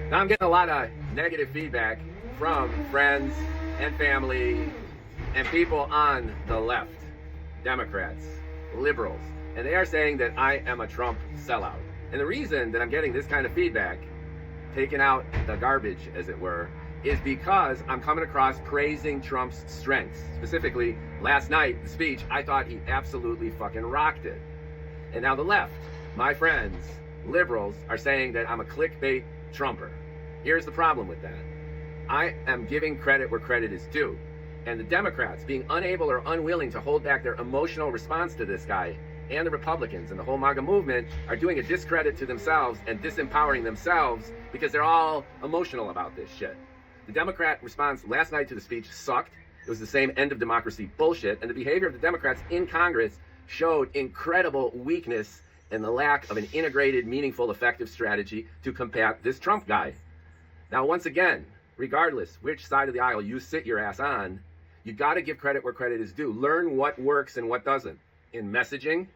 Now I'm getting a lot of negative feedback from friends and family and people on the left, Democrats, liberals, and they are saying that I am a Trump sellout. And the reason that I'm getting this kind of feedback, taking out the garbage as it were, is because I'm coming across praising Trump's strengths. Specifically, last night, the speech, I thought he absolutely fucking rocked it. And now the left, my friends, liberals, are saying that I'm a clickbait Trumper. Here's the problem with that. I am giving credit where credit is due. And the Democrats, being unable or unwilling to hold back their emotional response to this guy, and the Republicans and the whole MAGA movement are doing a discredit to themselves and disempowering themselves because they're all emotional about this shit. The Democrat response last night to the speech sucked. It was the same end of democracy bullshit. And the behavior of the Democrats in Congress showed incredible weakness and the lack of an integrated, meaningful, effective strategy to combat this Trump guy. Now, once again, regardless which side of the aisle you sit your ass on, you got to give credit where credit is due. Learn what works and what doesn't in messaging,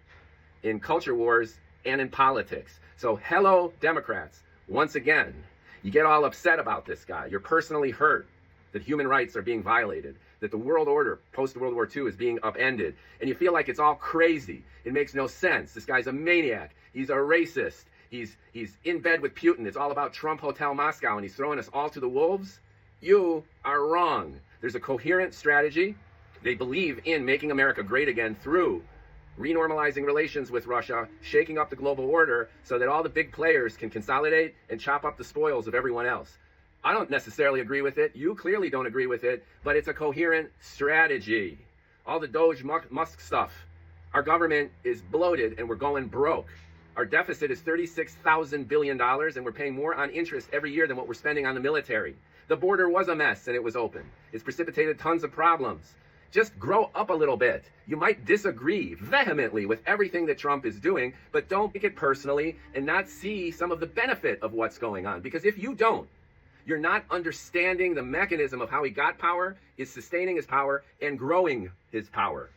in culture wars, and in politics. So, hello, Democrats. Once again, you get all upset about this guy. You're personally hurt that human rights are being violated, that the world order post-World War II is being upended, and you feel like it's all crazy. It makes no sense. This guy's a maniac. He's a racist. He's in bed with Putin. It's all about Trump Hotel Moscow, and he's throwing us all to the wolves. You are wrong. There's a coherent strategy. They believe in making America great again through renormalizing relations with Russia, shaking up the global order so that all the big players can consolidate and chop up the spoils of everyone else. I don't necessarily agree with it. You clearly don't agree with it, but it's a coherent strategy. All the Doge Musk stuff. Our government is bloated and we're going broke. Our deficit is $36,000 billion and we're paying more on interest every year than what we're spending on the military. The border was a mess and it was open. It's precipitated tons of problems. Just grow up a little bit. You might disagree vehemently with everything that Trump is doing, but don't take it personally and not see some of the benefit of what's going on. Because if you don't, you're not understanding the mechanism of how he got power, is sustaining his power, and growing his power.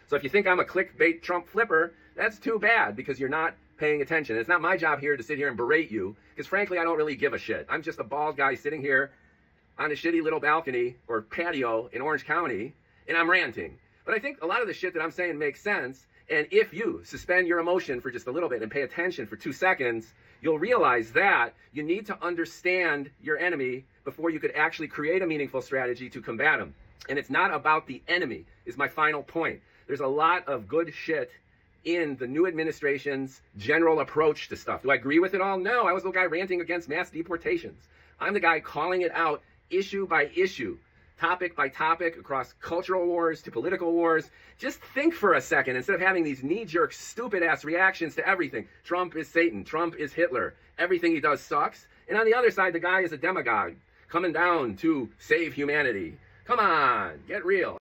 So if you think I'm a clickbait Trump flipper, that's too bad because you're not paying attention. It's not my job here to sit here and berate you because frankly, I don't really give a shit. I'm just a bald guy sitting here on a shitty little balcony or patio in Orange County and I'm ranting. But I think a lot of the shit that I'm saying makes sense. And if you suspend your emotion for just a little bit and pay attention for 2 seconds, you'll realize that you need to understand your enemy before you could actually create a meaningful strategy to combat him. And it's not about the enemy, is my final point. There's a lot of good shit in the new administration's general approach to stuff. Do I agree with it all? No, I was the guy ranting against mass deportations. I'm the guy calling it out issue by issue, topic by topic, across cultural wars to political wars. Just think for a second instead of having these knee-jerk, stupid-ass reactions to everything. Trump is Satan. Trump is Hitler. Everything he does sucks. And on the other side, the guy is a demagogue coming down to save humanity. Come on, get real.